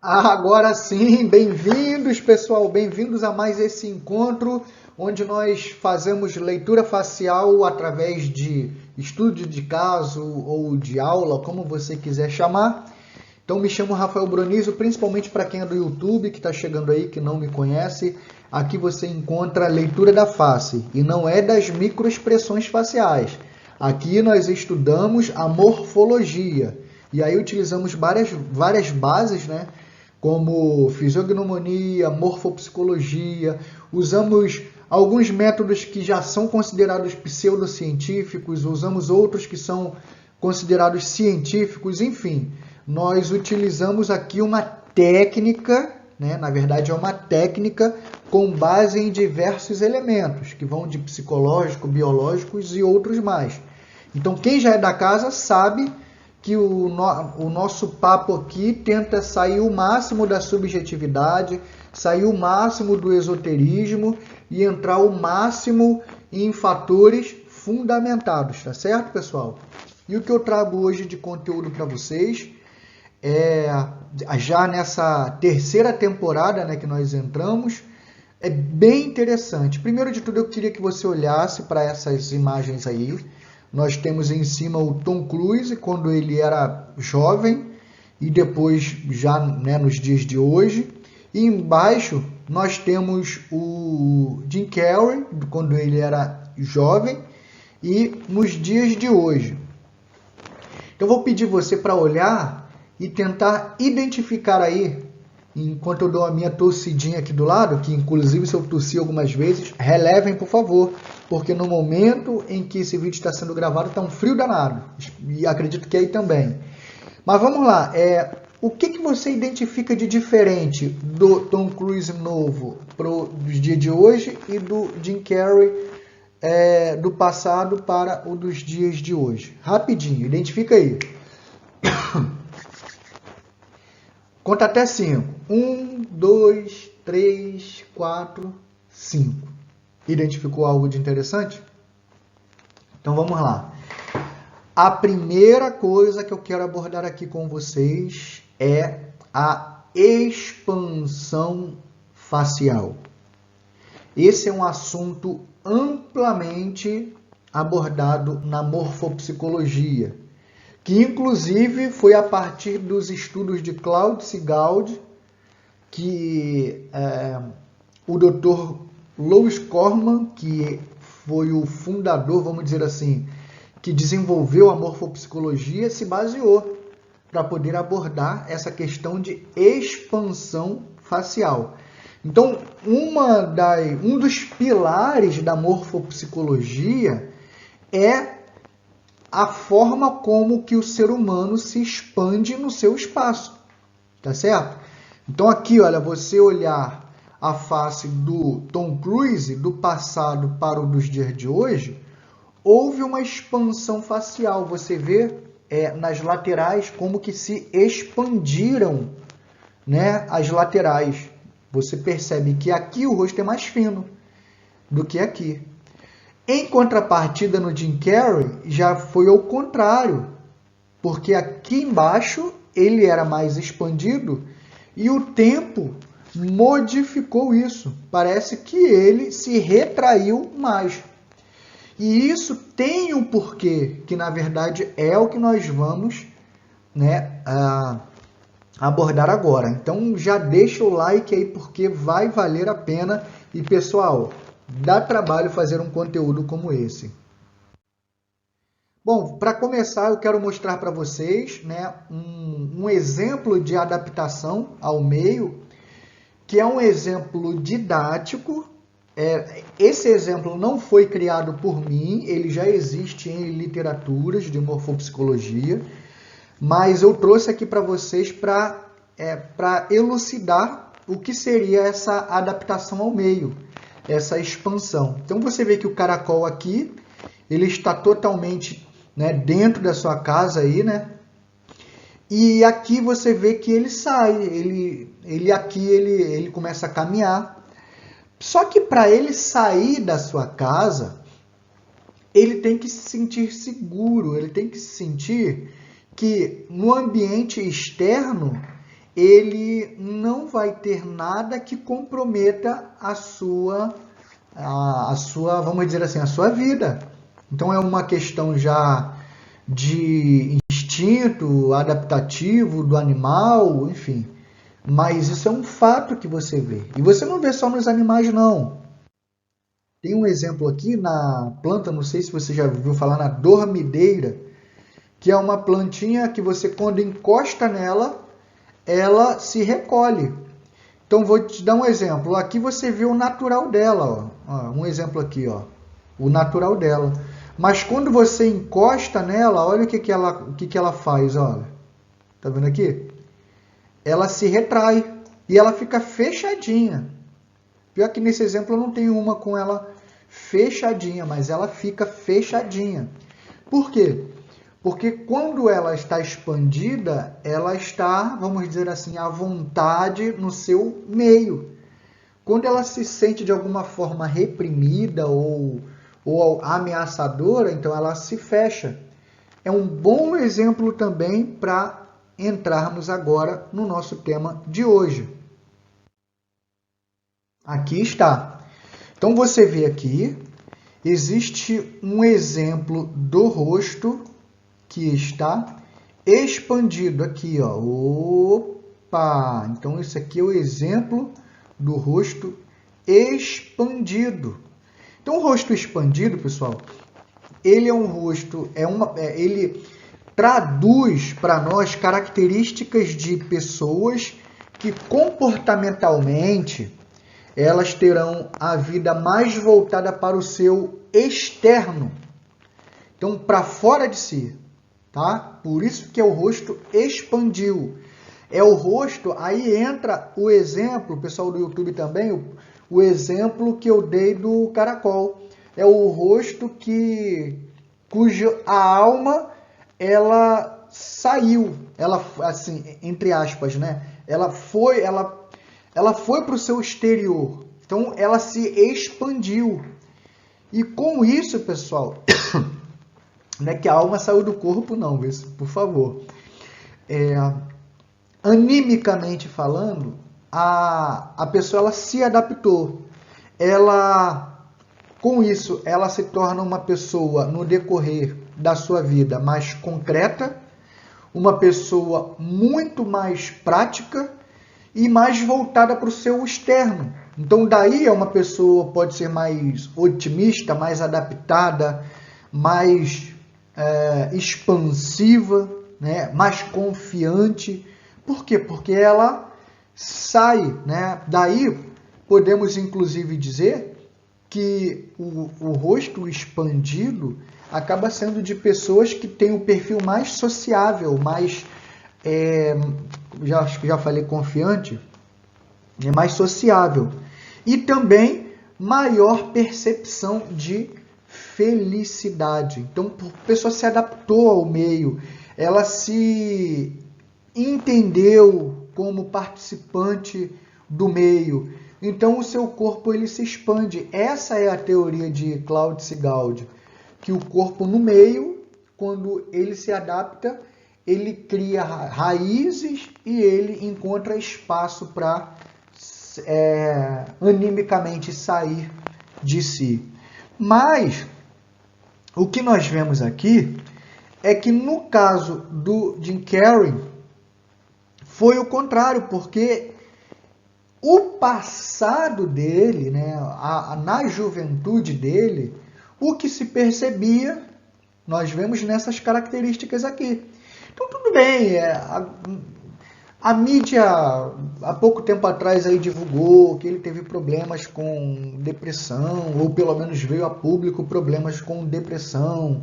Agora sim, bem-vindos, pessoal, bem-vindos a mais esse encontro onde nós fazemos leitura facial através de estudo de caso ou de aula, como você quiser chamar. Então, me chamo Rafael Bronizo, principalmente para quem é do YouTube, que está chegando aí, que não me conhece. Aqui você encontra a leitura da face e não é das microexpressões faciais. Aqui nós estudamos a morfologia e aí utilizamos várias bases, né? Como fisiognomonia, morfopsicologia, usamos alguns métodos que já são considerados pseudocientíficos, usamos outros que são considerados científicos, enfim, nós utilizamos aqui uma técnica, né? Na verdade é uma técnica com base em diversos elementos, que vão de psicológico, biológicos e outros mais. Então quem já é da casa sabe que o nosso papo aqui tenta sair o máximo da subjetividade, sair o máximo do esoterismo e entrar o máximo em fatores fundamentados, tá certo, pessoal? E o que eu trago hoje de conteúdo para vocês é, já nessa terceira temporada, né, que nós entramos, é bem interessante. Primeiro de tudo, eu queria que você olhasse para essas imagens aí. Nós temos em cima o Tom Cruise, quando ele era jovem, e depois já, né, nos dias de hoje. E embaixo nós temos o Jim Carrey, quando ele era jovem, e nos dias de hoje. Então, eu vou pedir você para olhar e tentar identificar aí, enquanto eu dou a minha tossidinha aqui do lado, que inclusive se eu tossir algumas vezes, relevem por favor, porque no momento em que esse vídeo está sendo gravado está um frio danado, e acredito que aí também. Mas vamos lá, o que você identifica de diferente do Tom Cruise novo dos dias de hoje e do Jim Carrey do passado para o dos dias de hoje? Rapidinho, identifica aí. Conta até 5. 1, 2, 3, 4, 5. Identificou algo de interessante? Então vamos lá. A primeira coisa que eu quero abordar aqui com vocês é a expansão facial. Esse é um assunto amplamente abordado na morfopsicologia, que inclusive foi a partir dos estudos de Claude Sigald que o Dr. Louis Corman, que foi o fundador, vamos dizer assim, que desenvolveu a morfopsicologia, se baseou para poder abordar essa questão de expansão facial. Então, um dos pilares da morfopsicologia é a forma como que o ser humano se expande no seu espaço, tá certo? Então aqui, olha, você olhar a face do Tom Cruise do passado para o dos dias de hoje, houve uma expansão facial. Você vê nas laterais como que se expandiram, né, as laterais. Você percebe que aqui o rosto é mais fino do que aqui. Em contrapartida, no Jim Carrey, já foi ao contrário, porque aqui embaixo ele era mais expandido e o tempo modificou isso. Parece que ele se retraiu mais. E isso tem um porquê, que na verdade é o que nós vamos, né, abordar agora. Então já deixa o like aí porque vai valer a pena. E pessoal, dá trabalho fazer um conteúdo como esse. Bom, para começar eu quero mostrar para vocês, né, um exemplo de adaptação ao meio, que é um exemplo didático. Esse exemplo não foi criado por mim, ele já existe em literaturas de morfopsicologia, mas eu trouxe aqui para vocês para elucidar o que seria essa adaptação ao meio, essa expansão. Então você vê que o caracol aqui, ele está totalmente, né, dentro da sua casa aí, né? E aqui você vê que ele sai, ele começa a caminhar. Só que para ele sair da sua casa, ele tem que se sentir seguro, ele tem que se sentir que no ambiente externo ele não vai ter nada que comprometa a sua, vamos dizer assim, a sua vida. Então é uma questão já de instinto adaptativo do animal, enfim. Mas isso é um fato que você vê. E você não vê só nos animais, não. Tem um exemplo aqui na planta, não sei se você já ouviu falar na dormideira, que é uma plantinha que você, quando encosta nela, ela se recolhe. Então, vou te dar um exemplo. Aqui você vê o natural dela. Ó. Um exemplo aqui, ó. O natural dela. Mas quando você encosta nela, olha o que ela faz. Olha. Tá vendo aqui? Ela se retrai e ela fica fechadinha. Pior que nesse exemplo eu não tenho uma com ela fechadinha, mas ela fica fechadinha. Por quê? Porque quando ela está expandida, ela está, vamos dizer assim, à vontade no seu meio. Quando ela se sente de alguma forma reprimida ou ameaçadora, então ela se fecha. É um bom exemplo também para entrarmos agora no nosso tema de hoje. Aqui está. Então você vê aqui, existe um exemplo do rosto que está expandido aqui, ó. Opa! Então esse aqui é o exemplo do rosto expandido. Então o rosto expandido, pessoal, ele é um rosto, ele traduz para nós características de pessoas que comportamentalmente elas terão a vida mais voltada para o seu externo. Então, para fora de si, tá? Por isso que é o rosto expandiu. É o rosto, aí entra o exemplo, pessoal do YouTube também, o exemplo que eu dei do caracol. É o rosto cuja a alma ela saiu, ela assim, entre aspas, né? Ela foi para o seu exterior. Então ela se expandiu. E com isso, pessoal, não é que a alma saiu do corpo, não, por favor. Animicamente falando, a pessoa ela se adaptou. Com isso, ela se torna uma pessoa, no decorrer da sua vida, mais concreta, uma pessoa muito mais prática e mais voltada para o seu externo. Então, daí é uma pessoa pode ser mais otimista, mais adaptada, mais expansiva, né? Mais confiante. Por quê? Porque ela sai, né? Daí podemos inclusive dizer que o rosto expandido acaba sendo de pessoas que têm o perfil mais sociável, mais, já falei confiante, é mais sociável. E também maior percepção de felicidade. Então, a pessoa se adaptou ao meio, ela se entendeu como participante do meio. Então, o seu corpo ele se expande. Essa é a teoria de Claude-Sigaldi, que o corpo no meio, quando ele se adapta, ele cria raízes e ele encontra espaço para animicamente sair de si. Mas o que nós vemos aqui é que no caso do Jim Carrey foi o contrário, porque o passado dele, né, na juventude dele, o que se percebia, nós vemos nessas características aqui. Então tudo bem, a mídia há pouco tempo atrás aí divulgou que ele teve problemas com depressão, ou pelo menos veio a público problemas com depressão.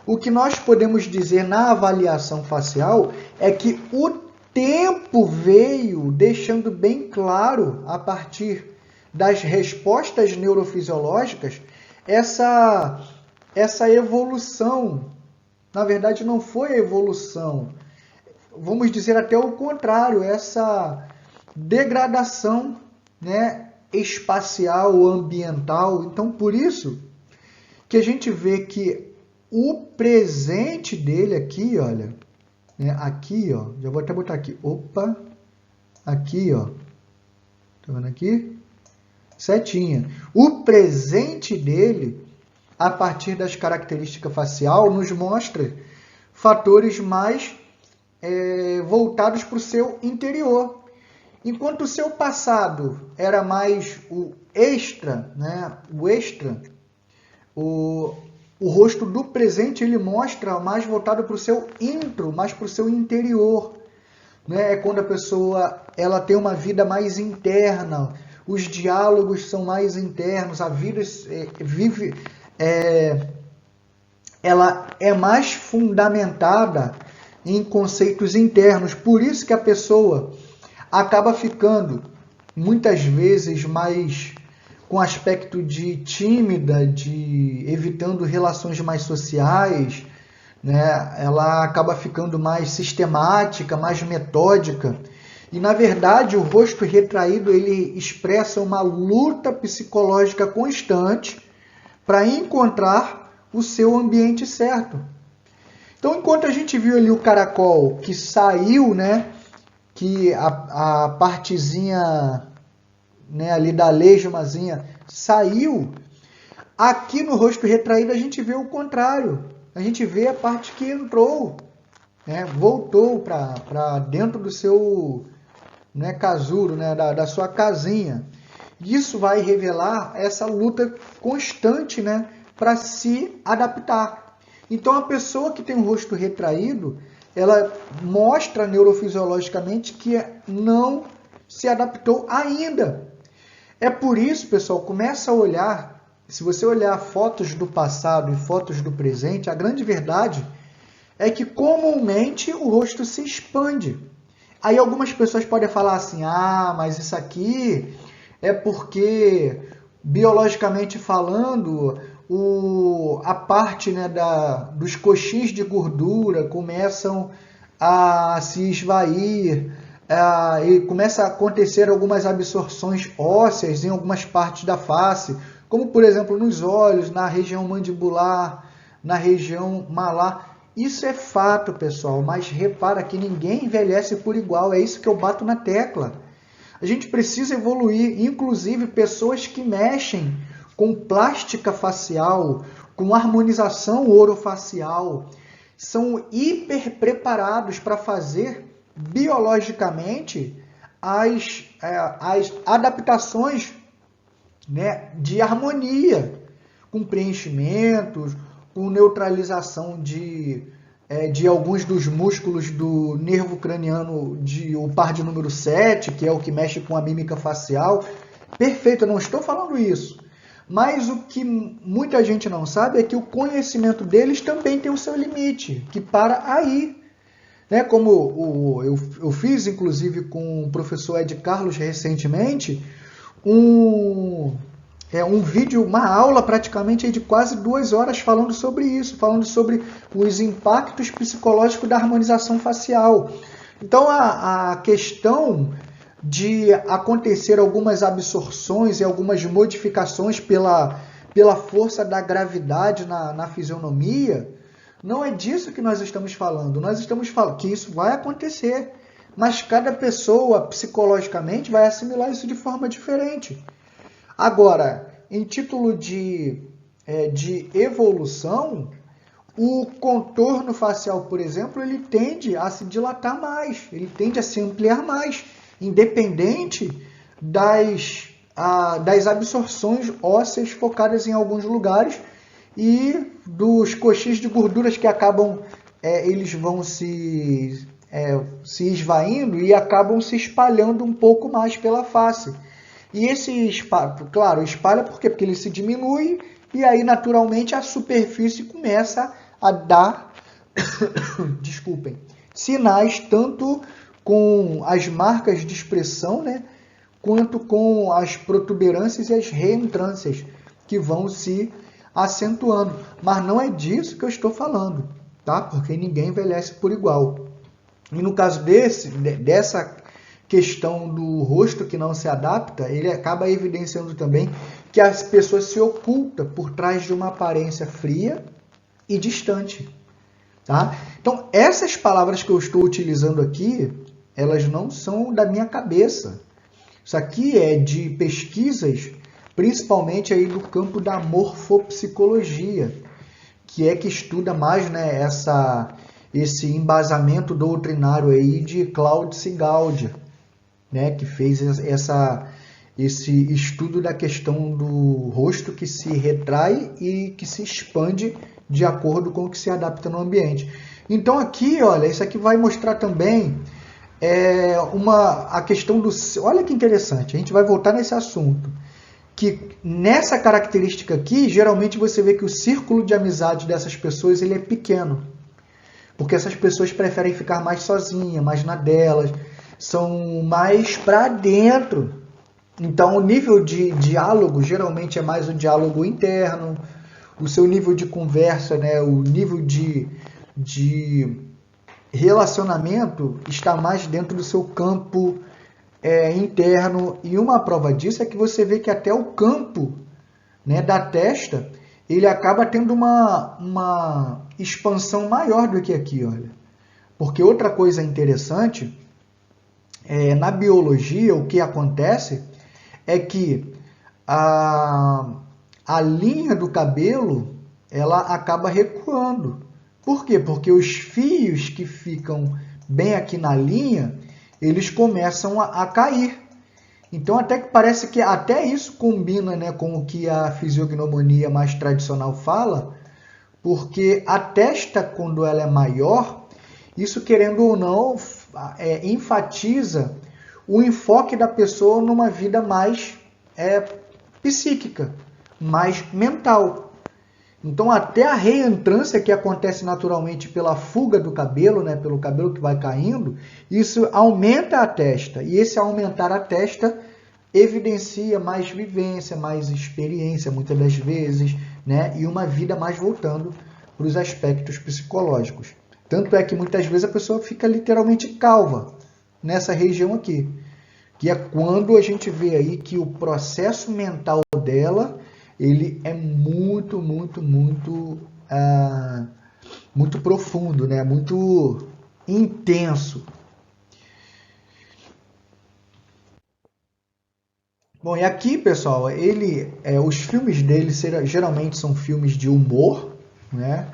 O que nós podemos dizer na avaliação facial é que o tempo veio deixando bem claro, a partir das respostas neurofisiológicas, essa evolução. Na verdade, não foi a evolução. Vamos dizer até o contrário, essa degradação, né, espacial, ambiental. Então, por isso que a gente vê que o presente dele aqui, olha, aqui, ó, já vou até botar aqui, opa, aqui, ó, tá vendo aqui? Setinha. O presente dele, a partir das características facial, nos mostra fatores mais voltados para o seu interior. Enquanto o seu passado era mais o extra, né? O rosto do presente ele mostra mais voltado para o seu intro, mais para o seu interior. Né? É quando a pessoa ela tem uma vida mais interna, os diálogos são mais internos, a vida ela é mais fundamentada em conceitos internos. Por isso que a pessoa acaba ficando muitas vezes mais com aspecto de tímida, de evitando relações mais sociais, né? Ela acaba ficando mais sistemática, mais metódica. E na verdade, o rosto retraído ele expressa uma luta psicológica constante para encontrar o seu ambiente certo. Então, enquanto a gente viu ali o caracol que saiu, né, que a partezinha, né, ali da lesmazinha saiu, aqui no rosto retraído a gente vê o contrário. A gente vê a parte que entrou, né, voltou para dentro do seu, né, casulo, né, da sua casinha. Isso vai revelar essa luta constante, né, para se adaptar. Então, a pessoa que tem o rosto retraído, ela mostra neurofisiologicamente que não se adaptou ainda. É por isso, pessoal, começa a olhar, se você olhar fotos do passado e fotos do presente, a grande verdade é que comumente o rosto se expande. Aí algumas pessoas podem falar assim, mas isso aqui é porque, biologicamente falando, a parte, né, dos coxins de gordura começam a se esvair, e começa a acontecer algumas absorções ósseas em algumas partes da face, como por exemplo nos olhos, na região mandibular, na região malar. Isso é fato, pessoal, mas repara que ninguém envelhece por igual, é isso que eu bato na tecla. A gente precisa evoluir, inclusive pessoas que mexem com plástica facial, com harmonização orofacial, são hiper preparados para fazer biologicamente as adaptações, né, de harmonia, com preenchimentos, com neutralização de alguns dos músculos do nervo craniano, o par de número 7, que é o que mexe com a mímica facial. Perfeito, eu não estou falando isso. Mas o que muita gente não sabe é que o conhecimento deles também tem o seu limite, que para aí. Né? Como eu fiz, inclusive, com o professor Ed Carlos recentemente, um vídeo, uma aula praticamente de quase 2 horas falando sobre isso, falando sobre os impactos psicológicos da harmonização facial. Então, a questão de acontecer algumas absorções e algumas modificações pela força da gravidade na fisionomia, não é disso que nós estamos falando. Nós estamos falando que isso vai acontecer, mas cada pessoa psicologicamente vai assimilar isso de forma diferente. Agora, em título de evolução, o contorno facial, por exemplo, ele tende a se dilatar mais, ele tende a se ampliar mais, independente das absorções ósseas focadas em alguns lugares e dos coxins de gorduras que acabam, eles vão se esvaindo e acabam se espalhando um pouco mais pela face. E esse espalha, claro, espalha por quê? Porque ele se diminui e aí naturalmente a superfície começa a dar, desculpem, sinais tanto com as marcas de expressão, né, quanto com as protuberâncias e as reentrâncias que vão se acentuando. Mas não é disso que eu estou falando, tá? Porque ninguém envelhece por igual. E no caso dessa questão do rosto que não se adapta, ele acaba evidenciando também que as pessoas se ocultam por trás de uma aparência fria e distante. Tá? Então, essas palavras que eu estou utilizando aqui, elas não são da minha cabeça. Isso aqui é de pesquisas, principalmente aí do campo da morfopsicologia, que estuda mais, né, esse embasamento doutrinário aí de Claude Sigaldi, né, que fez esse estudo da questão do rosto que se retrai e que se expande de acordo com o que se adapta no ambiente. Então aqui, olha, isso aqui vai mostrar também a questão do... Olha que interessante, a gente vai voltar nesse assunto. Que nessa característica aqui, geralmente você vê que o círculo de amizade dessas pessoas ele é pequeno. Porque essas pessoas preferem ficar mais sozinhas, mais na delas, são mais para dentro. Então o nível de diálogo geralmente é mais o diálogo interno, o seu nível de conversa, né, o nível de relacionamento está mais dentro do seu campo interno. E uma prova disso é que você vê que até o campo, né, da testa, ele acaba tendo uma expansão maior do que aqui, olha. Porque outra coisa interessante, na biologia, o que acontece é que a linha do cabelo, ela acaba recuando. Por quê? Porque os fios que ficam bem aqui na linha, eles começam a cair. Então, até que parece que até isso combina, né, com o que a fisiognomonia mais tradicional fala, porque a testa, quando ela é maior, isso, querendo ou não, enfatiza o enfoque da pessoa numa vida mais psíquica, mais mental. Então, até a reentrância que acontece naturalmente pela fuga do cabelo, né, pelo cabelo que vai caindo, isso aumenta a testa. E esse aumentar a testa evidencia mais vivência, mais experiência, muitas das vezes, né, e uma vida mais voltando para os aspectos psicológicos. Tanto é que muitas vezes a pessoa fica literalmente calva nessa região aqui, que é quando a gente vê aí que o processo mental dela ele é muito profundo, né? Muito intenso. Bom, e aqui, pessoal, os filmes dele geralmente são filmes de humor, né?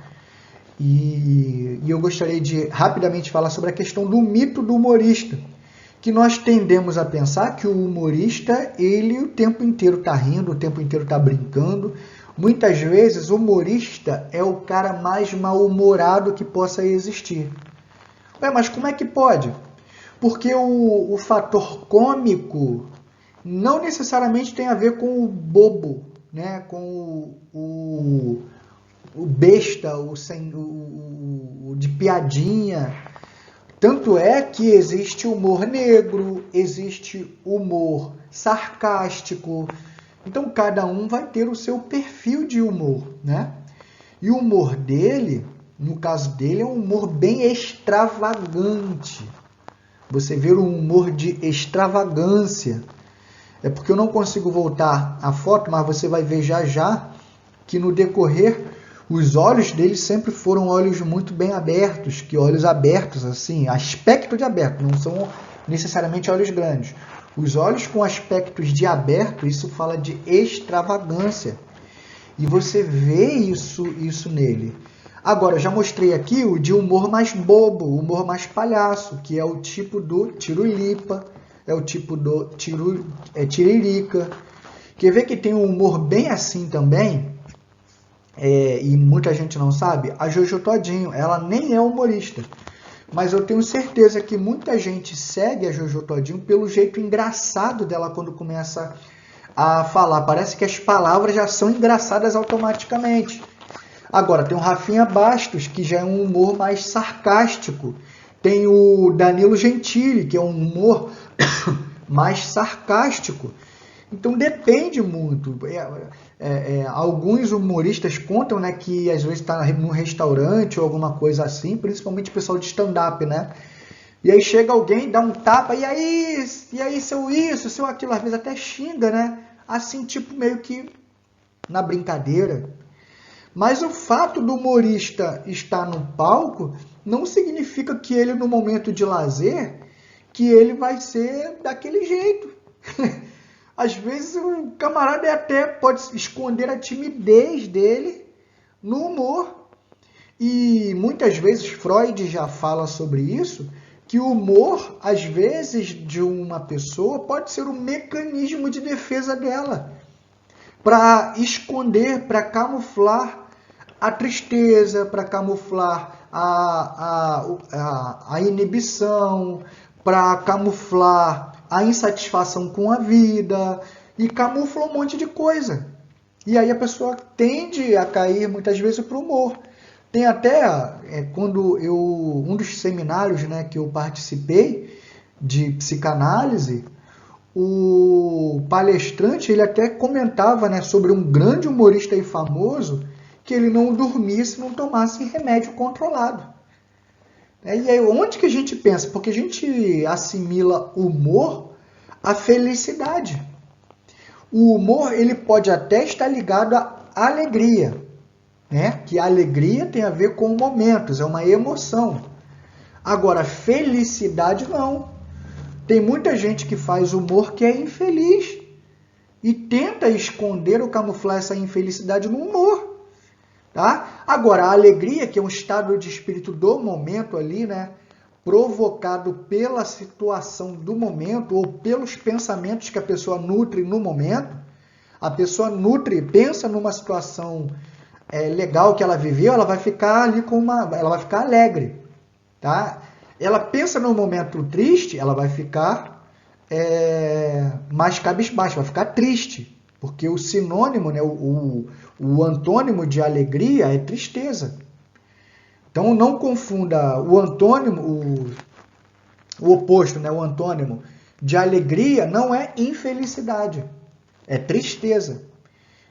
E eu gostaria de rapidamente falar sobre a questão do mito do humorista, que nós tendemos a pensar que o humorista, ele o tempo inteiro está rindo, o tempo inteiro está brincando. Muitas vezes o humorista é o cara mais mal-humorado que possa existir. Mas como é que pode? Porque o fator cômico não necessariamente tem a ver com o bobo, né? Com o besta, o de piadinha. Tanto é que existe humor negro, existe humor sarcástico. Então, cada um vai ter o seu perfil de humor, né? E o humor dele, no caso dele, é um humor bem extravagante. Você vê um humor de extravagância. É porque eu não consigo voltar a foto, mas você vai ver já já que no decorrer os olhos dele sempre foram olhos muito bem abertos, que olhos abertos, assim, aspecto de aberto, não são necessariamente olhos grandes. Os olhos com aspectos de aberto, isso fala de extravagância. E você vê isso nele. Agora, eu já mostrei aqui o de humor mais bobo, humor mais palhaço, que é o tipo do tirulipa, é o tipo do tiririca. Quer ver que tem um humor bem assim também? E muita gente não sabe, a Jojo Todinho, ela nem é humorista, mas eu tenho certeza que muita gente segue a Jojo Todinho pelo jeito engraçado dela quando começa a falar. Parece que as palavras já são engraçadas automaticamente. Agora, tem o Rafinha Bastos, que já é um humor mais sarcástico. Tem o Danilo Gentili, que é um humor mais sarcástico. Então depende muito. Alguns humoristas contam, né, que às vezes está num restaurante ou alguma coisa assim, principalmente o pessoal de stand-up, né? E aí chega alguém, dá um tapa, e aí seu isso, seu aquilo, às vezes até xinga, né? Assim, tipo, meio que na brincadeira. Mas o fato do humorista estar no palco não significa que ele, no momento de lazer, que ele vai ser daquele jeito. Às vezes o camarada até pode esconder a timidez dele no humor. E muitas vezes Freud já fala sobre isso, que o humor, às vezes, de uma pessoa pode ser um mecanismo de defesa dela, para esconder, para camuflar a tristeza, para camuflar a inibição, para camuflar a insatisfação com a vida, e camufla um monte de coisa. E aí a pessoa tende a cair muitas vezes para o humor. Tem até, um dos seminários, né, que eu participei de psicanálise, o palestrante ele até comentava, né, sobre um grande humorista e famoso que ele não dormia se não tomasse remédio controlado. E aí, onde que a gente pensa? Porque a gente assimila humor à felicidade. O humor ele pode até estar ligado à alegria, né? Que a alegria tem a ver com momentos, é uma emoção. Agora, felicidade não. Tem muita gente que faz humor que é infeliz e tenta esconder ou camuflar essa infelicidade no humor. Tá? Agora, a alegria, que é um estado de espírito do momento ali, né? Provocado pela situação do momento ou pelos pensamentos que a pessoa nutre no momento. A pessoa pensa numa situação legal que ela viveu, ela vai ficar ali ela vai ficar alegre, tá? Ela pensa num momento triste, ela vai ficar mais cabisbaixo, vai ficar triste, porque o sinônimo, né, o antônimo de alegria é tristeza. Então não confunda o antônimo, o oposto, né, o antônimo de alegria não é infelicidade, é tristeza.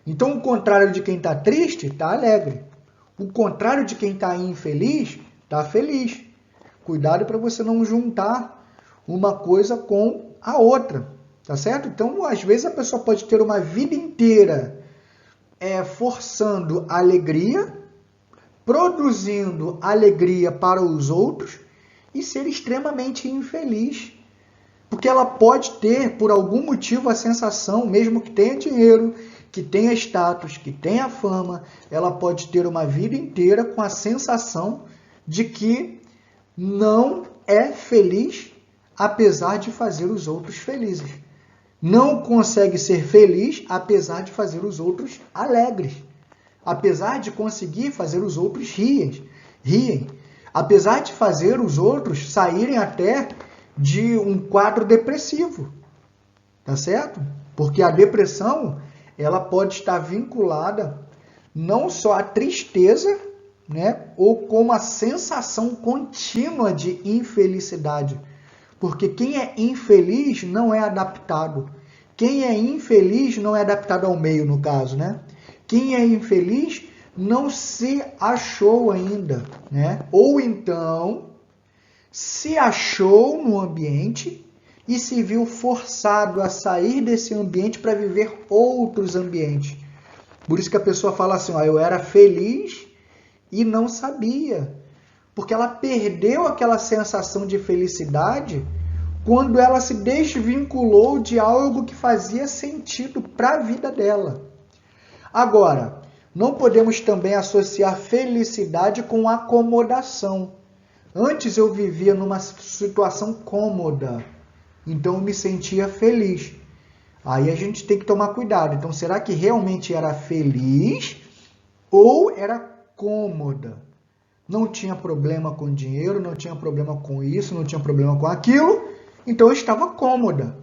Então o contrário de quem está triste está alegre. O contrário de quem está infeliz está feliz. Cuidado para você não juntar uma coisa com a outra, tá certo? Então às vezes a pessoa pode ter uma vida inteira forçando alegria, produzindo alegria para os outros e ser extremamente infeliz. Porque ela pode ter, por algum motivo, a sensação, mesmo que tenha dinheiro, que tenha status, que tenha fama, ela pode ter uma vida inteira com a sensação de que não é feliz, apesar de fazer os outros felizes. Não consegue ser feliz, apesar de fazer os outros alegres. Apesar de conseguir fazer os outros riem. Apesar de fazer os outros saírem até de um quadro depressivo. Tá certo? Porque a depressão, ela pode estar vinculada não só à tristeza, né, ou com a sensação contínua de infelicidade. Porque quem é infeliz não é adaptado. Quem é infeliz não é adaptado ao meio, no caso, né? Quem é infeliz não se achou ainda, né? Ou então se achou no ambiente e se viu forçado a sair desse ambiente para viver outros ambientes. Por isso que a pessoa fala assim, eu era feliz e não sabia. Porque ela perdeu aquela sensação de felicidade quando ela se desvinculou de algo que fazia sentido para a vida dela. Agora, não podemos também associar felicidade com acomodação. Antes eu vivia numa situação cômoda, então eu me sentia feliz. Aí a gente tem que tomar cuidado. Então, será que realmente era feliz ou era cômoda? Não tinha problema com dinheiro, não tinha problema com isso, não tinha problema com aquilo, então eu estava cômoda.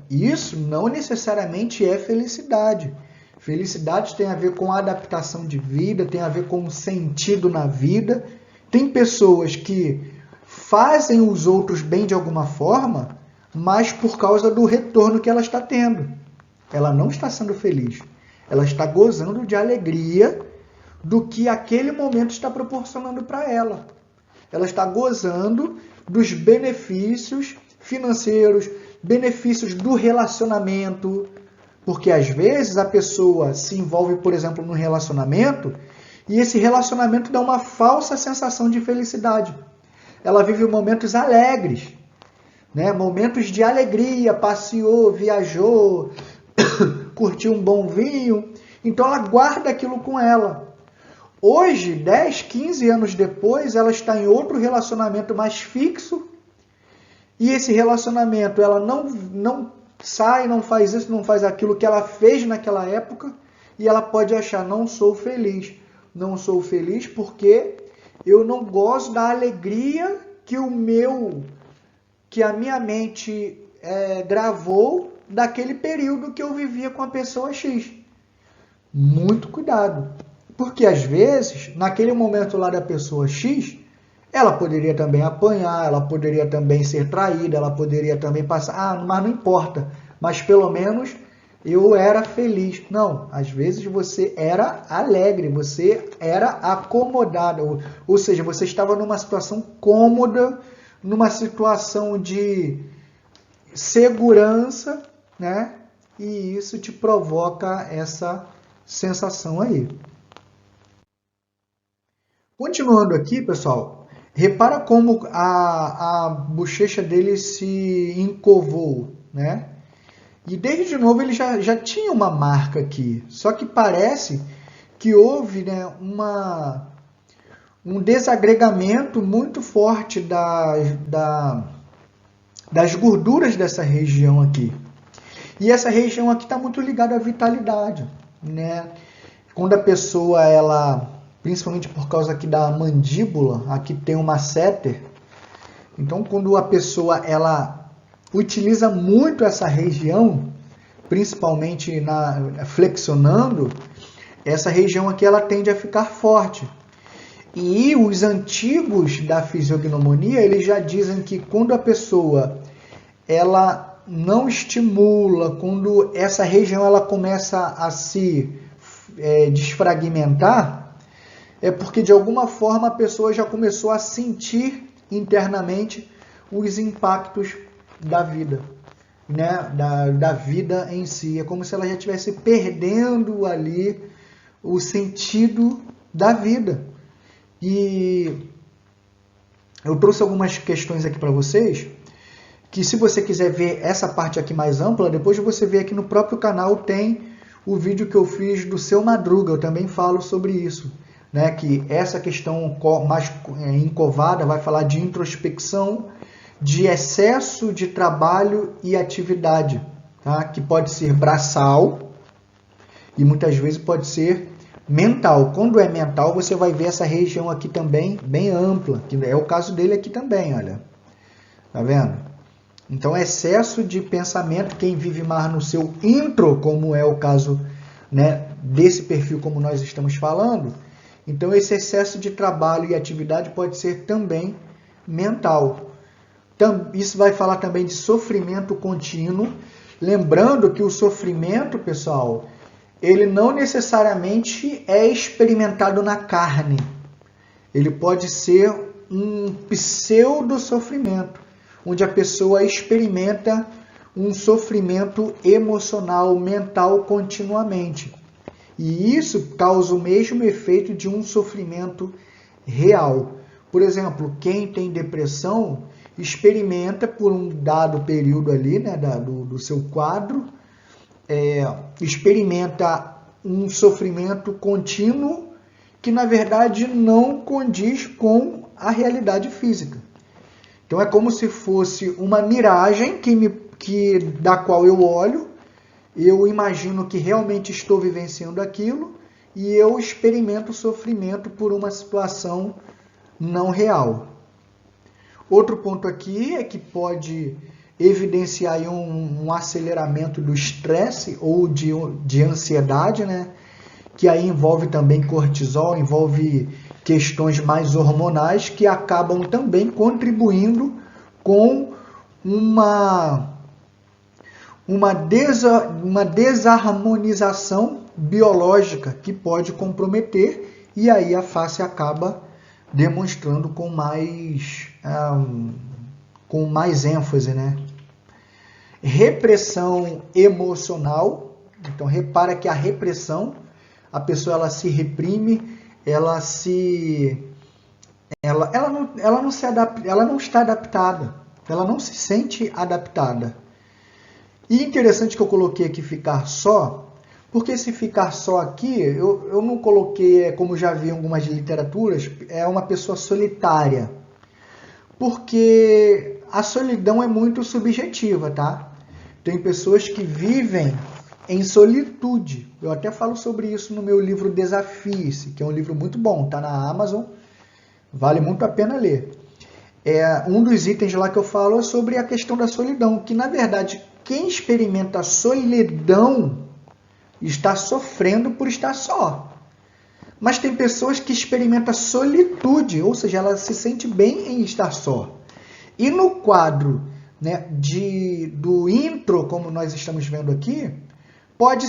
Isso não necessariamente é felicidade. Felicidade tem a ver com adaptação de vida, tem a ver com sentido na vida. Tem pessoas que fazem os outros bem de alguma forma, mas por causa do retorno que ela está tendo. Ela não está sendo feliz. Ela está gozando de alegria do que aquele momento está proporcionando para ela. Ela está gozando dos benefícios financeiros, benefícios do relacionamento, porque às vezes a pessoa se envolve, por exemplo, num relacionamento e esse relacionamento dá uma falsa sensação de felicidade. Ela vive momentos alegres né? Momentos de alegria, passeou, viajou, curtiu um bom vinho. Então ela guarda aquilo com ela. Hoje, 10, 15 anos depois, ela está em outro relacionamento mais fixo. E esse relacionamento, ela não sai, não faz isso, não faz aquilo que ela fez naquela época. E ela pode achar, não sou feliz. Não sou feliz porque eu não gosto da alegria que a minha mente gravou daquele período que eu vivia com a pessoa X. Muito cuidado. Porque às vezes, naquele momento lá da pessoa X, ela poderia também apanhar, ela poderia também ser traída, ela poderia também passar, mas não importa. Mas pelo menos eu era feliz. Não, às vezes você era alegre, você era acomodado. Ou seja, você estava numa situação cômoda, numa situação de segurança, né? E isso te provoca essa sensação aí. Continuando aqui, pessoal, repara como a bochecha dele se encovou, né? E desde de novo ele já tinha uma marca aqui, só que parece que houve, né, um desagregamento muito forte das gorduras dessa região aqui. E essa região aqui está muito ligada à vitalidade, né? Quando a pessoa, principalmente por causa aqui da mandíbula, aqui tem uma masseter. Então, quando a pessoa ela utiliza muito essa região, principalmente flexionando, essa região aqui ela tende a ficar forte. E os antigos da fisiognomonia, eles já dizem que quando a pessoa ela não estimula, quando essa região ela começa a se desfragmentar, é porque de alguma forma a pessoa já começou a sentir internamente os impactos da vida, né? Da vida em si. É como se ela já estivesse perdendo ali o sentido da vida. E eu trouxe algumas questões aqui para vocês, que se você quiser ver essa parte aqui mais ampla, depois você vê aqui no próprio canal, tem o vídeo que eu fiz do Seu Madruga, eu também falo sobre isso, né? Que essa questão mais encovada vai falar de introspecção, de excesso de trabalho e atividade, tá? Que pode ser braçal e muitas vezes pode ser mental. Quando é mental, você vai ver essa região aqui também bem ampla, que é o caso dele aqui também, olha. Tá vendo? Então, excesso de pensamento, quem vive mais no seu intro, como é o caso, né, desse perfil como nós estamos falando, então esse excesso de trabalho e atividade pode ser também mental. Isso vai falar também de sofrimento contínuo, lembrando que o sofrimento, pessoal, ele não necessariamente é experimentado na carne. Ele pode ser um pseudo-sofrimento, onde a pessoa experimenta um sofrimento emocional, mental continuamente. E isso causa o mesmo efeito de um sofrimento real. Por exemplo, quem tem depressão experimenta por um dado período ali, né, do seu quadro, experimenta um sofrimento contínuo que, na verdade, não condiz com a realidade física. Então, é como se fosse uma miragem da qual eu olho, eu imagino que realmente estou vivenciando aquilo e eu experimento sofrimento por uma situação não real. Outro ponto aqui é que pode evidenciar aí um aceleramento do estresse ou de ansiedade, né? Que aí envolve também cortisol, envolve questões mais hormonais que acabam também contribuindo com uma desarmonização biológica que pode comprometer, e aí a face acaba demonstrando com mais ênfase, né? Repressão emocional. Então repara que a repressão, a pessoa ela se reprime, ela não está adaptada, ela não se sente adaptada. E interessante que eu coloquei aqui ficar só, porque esse ficar só aqui, eu não coloquei, como já vi em algumas literaturas, é uma pessoa solitária. Porque a solidão é muito subjetiva, tá? Tem pessoas que vivem em solitude. Eu até falo sobre isso no meu livro Desafie-se, que é um livro muito bom, tá na Amazon, vale muito a pena ler. Um dos itens lá que eu falo é sobre a questão da solidão, que na verdade quem experimenta a solidão está sofrendo por estar só. Mas tem pessoas que experimentam solitude, ou seja, ela se sente bem em estar só. E no quadro, né, do intro, como nós estamos vendo aqui, pode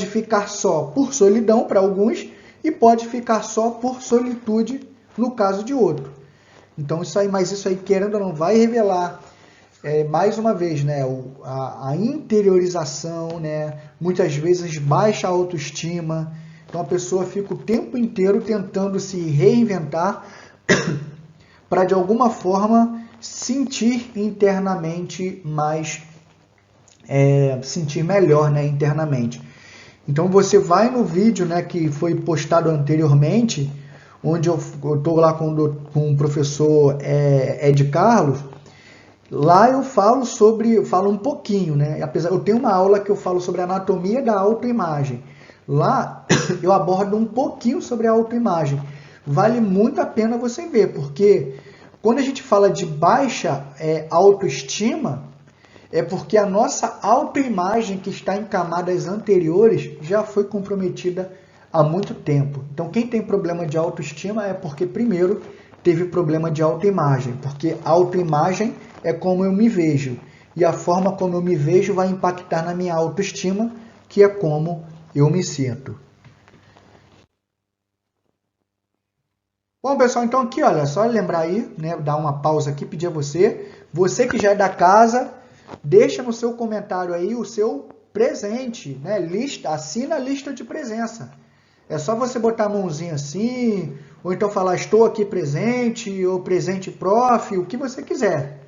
ficar só por solidão para alguns e pode ficar só por solitude no caso de outro. Então isso aí, querendo ou não, vai revelar mais uma vez, né, a interiorização, né, muitas vezes baixa autoestima. Então a pessoa fica o tempo inteiro tentando se reinventar para de alguma forma sentir internamente sentir melhor, né, internamente. Então você vai no vídeo, né, que foi postado anteriormente, onde eu estou lá com o professor Ed Carlos. Lá eu falo um pouquinho, né? Eu tenho uma aula que eu falo sobre a anatomia da autoimagem. Lá eu abordo um pouquinho sobre a autoimagem. Vale muito a pena você ver, porque quando a gente fala de baixa autoestima, é porque a nossa autoimagem que está em camadas anteriores já foi comprometida há muito tempo. Então quem tem problema de autoestima é porque primeiro teve problema de autoimagem, porque autoimagem é como eu me vejo, e a forma como eu me vejo vai impactar na minha autoestima, que é como eu me sinto. Bom, pessoal, então aqui, olha, só lembrar aí, né, dar uma pausa aqui, pedir a você que já é da casa, deixa no seu comentário aí o seu presente, né, assina a lista de presença. É só você botar a mãozinha assim, ou então falar estou aqui presente, ou presente prof, o que você quiser.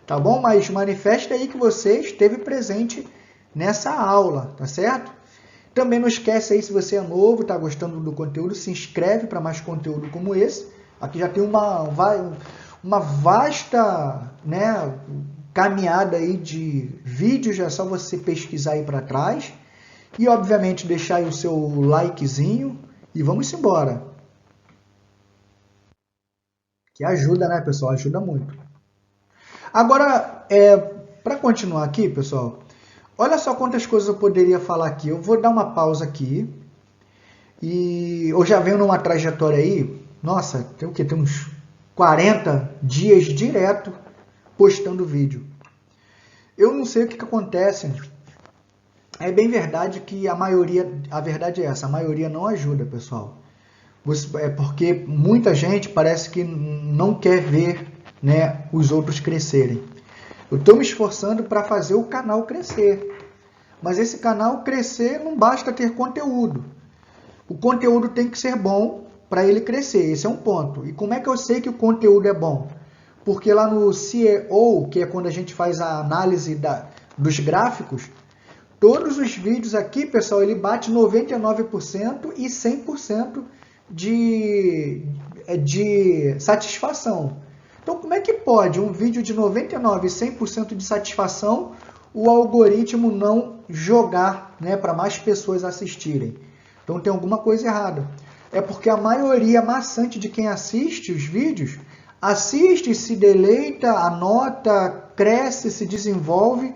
Tá bom? Mas manifeste aí que você esteve presente nessa aula, tá certo? Também não esquece aí, se você é novo, está gostando do conteúdo, se inscreve para mais conteúdo como esse. Aqui já tem uma vasta, né, caminhada aí de vídeos, é só você pesquisar aí para trás. E, obviamente, deixar aí o seu likezinho e vamos embora. Que ajuda, né, pessoal? Ajuda muito. Agora, para continuar aqui, pessoal, olha só quantas coisas eu poderia falar aqui. Eu vou dar uma pausa aqui. E eu já venho numa trajetória aí, nossa, tem o quê? Tem uns 40 dias direto postando vídeo. Eu não sei o que acontece. É bem verdade que a verdade é essa, a maioria não ajuda, pessoal. É porque muita gente parece que não quer ver, né, os outros crescerem. Eu estou me esforçando para fazer o canal crescer. Mas esse canal crescer não basta ter conteúdo. O conteúdo tem que ser bom para ele crescer, esse é um ponto. E como é que eu sei que o conteúdo é bom? Porque lá no SEO, que é quando a gente faz a análise dos gráficos, todos os vídeos aqui, pessoal, ele bate 99% e 100% de satisfação. Então, como é que pode um vídeo de 99% e 100% de satisfação o algoritmo não jogar, né, para mais pessoas assistirem? Então, tem alguma coisa errada. É porque a maioria maçante de quem assiste os vídeos, assiste, se deleita, anota, cresce, se desenvolve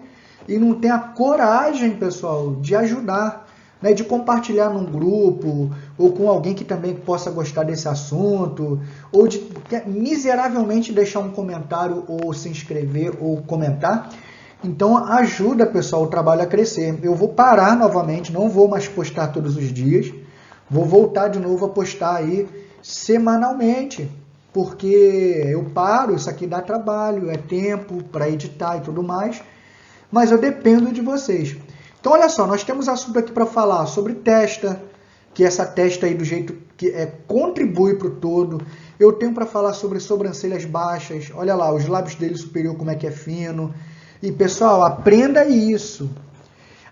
e não tem a coragem, pessoal, de ajudar, né, de compartilhar num grupo, ou com alguém que também possa gostar desse assunto, ou de miseravelmente deixar um comentário, ou se inscrever, ou comentar. Então ajuda, pessoal, o trabalho a crescer. Eu vou parar novamente, não vou mais postar todos os dias, vou voltar de novo a postar aí semanalmente, porque eu paro, isso aqui dá trabalho, é tempo para editar e tudo mais, mas eu dependo de vocês. Então olha só, nós temos assunto aqui para falar sobre testa, que essa testa aí do jeito que contribui para o todo. Eu tenho para falar sobre sobrancelhas baixas. Olha lá, os lábios dele superior como é que é fino. E pessoal, aprenda isso.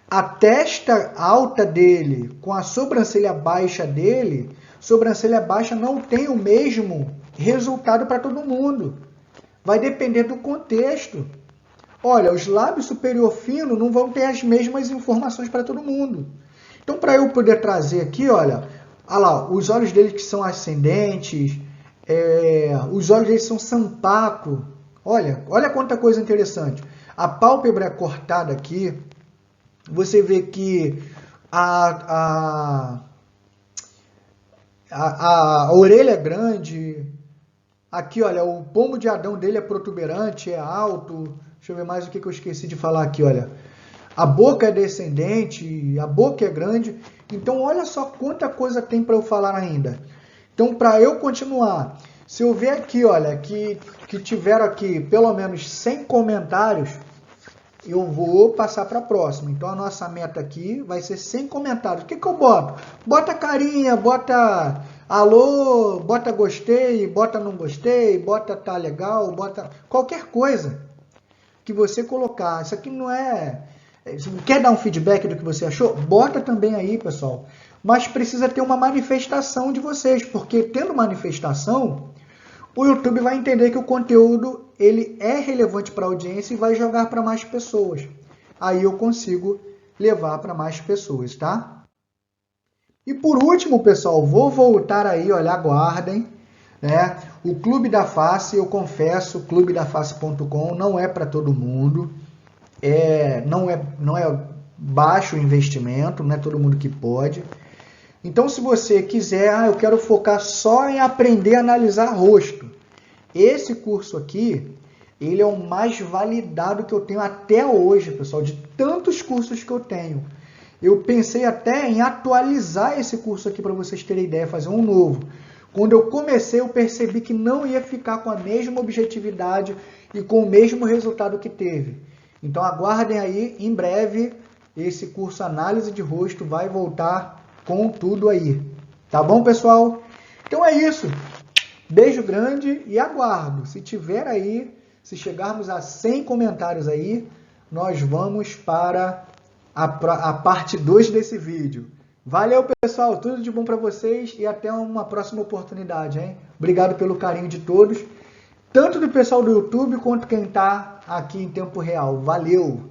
A testa alta dele com a sobrancelha baixa dele, sobrancelha baixa não tem o mesmo resultado para todo mundo. Vai depender do contexto. Olha, os lábios superior fino não vão ter as mesmas informações para todo mundo. Então, para eu poder trazer aqui, olha lá, os olhos dele que são ascendentes, os olhos dele são sampaco. Olha quanta coisa interessante. A pálpebra é cortada aqui. Você vê que a orelha é grande. Aqui, olha, o pomo de Adão dele é protuberante, é alto. Deixa eu ver mais o que eu esqueci de falar aqui, olha. A boca é descendente, a boca é grande. Então, olha só quanta coisa tem para eu falar ainda. Então, para eu continuar, se eu ver aqui, olha, que tiveram aqui pelo menos 100 comentários, eu vou passar para a próxima. Então, a nossa meta aqui vai ser 100 comentários. O que eu boto? Bota carinha, bota alô, bota gostei, bota não gostei, bota tá legal, bota qualquer coisa que você colocar. Isso aqui não é... Quer dar um feedback do que você achou? Bota também aí, pessoal. Mas precisa ter uma manifestação de vocês, porque tendo manifestação, o YouTube vai entender que o conteúdo ele é relevante para a audiência e vai jogar para mais pessoas. Aí eu consigo levar para mais pessoas, tá? E por último, pessoal, vou voltar aí, olha, aguardem, né? O Clube da Face, eu confesso, clubedaface.com não é para todo mundo. Não é baixo investimento, não é todo mundo que pode. Então, se você quiser, eu quero focar só em aprender a analisar rosto. Esse curso aqui, ele é o mais validado que eu tenho até hoje, pessoal, de tantos cursos que eu tenho. Eu pensei até em atualizar esse curso aqui para vocês terem ideia, fazer um novo. Quando eu comecei, eu percebi que não ia ficar com a mesma objetividade e com o mesmo resultado que teve. Então aguardem aí, em breve, esse curso Análise de Rosto vai voltar com tudo aí. Tá bom, pessoal? Então é isso. Beijo grande e aguardo. Se tiver aí, se chegarmos a 100 comentários aí, nós vamos para a parte 2 desse vídeo. Valeu, pessoal. Tudo de bom para vocês e até uma próxima oportunidade, hein? Obrigado pelo carinho de todos. Tanto do pessoal do YouTube quanto quem está aqui em tempo real. Valeu!